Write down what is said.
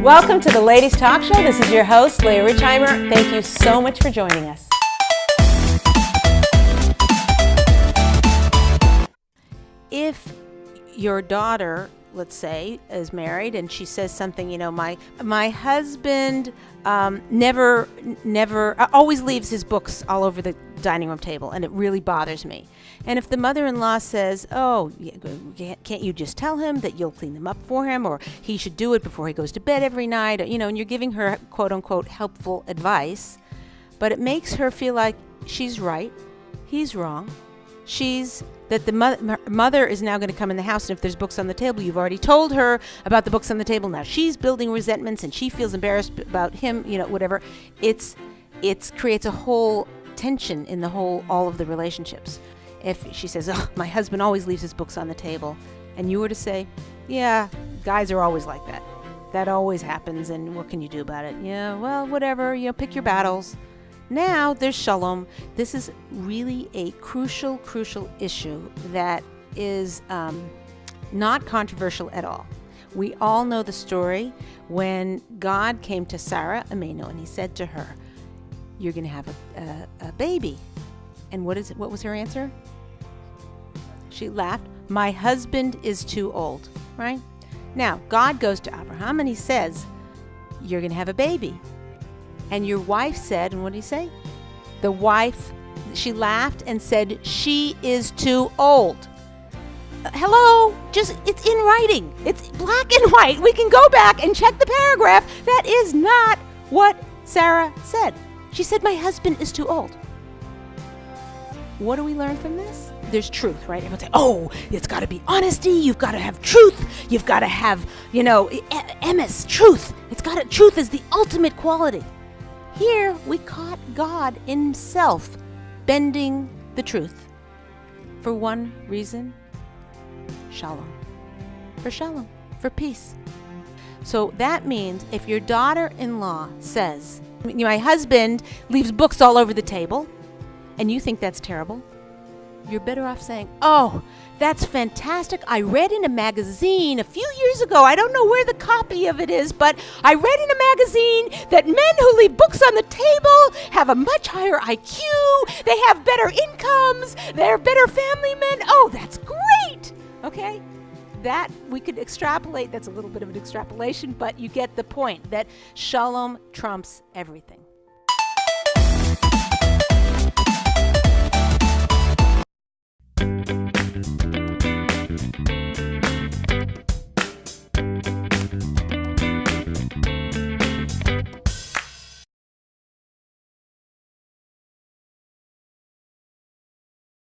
Welcome to the Ladies Talk Show. This is your host, Leah Richeimer. Thank you so much for joining us. If your daughter, let's say, is married and she says something, my husband never always leaves his books all over the dining room table, and it really bothers me. And if the mother-in-law says, can't you just tell him that you'll clean them up for him, or he should do it before he goes to bed every night, and you're giving her quote-unquote helpful advice, but it makes her feel like she's right, he's wrong, that the mother is now going to come in the house, and if there's books on the table, you've already told her about the books on the table. Now she's building resentments, and she feels embarrassed about him, whatever. It creates a whole tension in all of the relationships. If she says, my husband always leaves his books on the table, and you were to say, yeah, guys are always like that. That always happens, and what can you do about it? Yeah, well, whatever, pick your battles. Now there's shalom. This is really a crucial issue that is not controversial at all. We all know the story when God came to Sarah Amenu and he said to her, you're going to have a baby. And what was her answer? She laughed. My husband is too old, right? Now, God goes to Abraham and he says, you're going to have a baby. And your wife said, and what did he say? The wife, she laughed and said, she is too old. Hello, it's in writing. It's black and white. We can go back and check the paragraph. That is not what Sarah said. She said, my husband is too old. What do we learn from this? There's truth, right? Everyone say, it's got to be honesty. You've got to have truth. You've got to have, emes, truth. Truth is the ultimate quality. Here, we caught God himself bending the truth. For one reason, shalom. For peace. So that means if your daughter-in-law says, my husband leaves books all over the table, and you think that's terrible, you're better off saying, that's fantastic. I read in a magazine a few years ago, I don't know where the copy of it is, but I read in a magazine that men who leave books on the table have a much higher IQ, they have better incomes, they're better family men. Oh, that's great. Okay? That we could extrapolate. That's a little bit of an extrapolation, but you get the point that shalom trumps everything.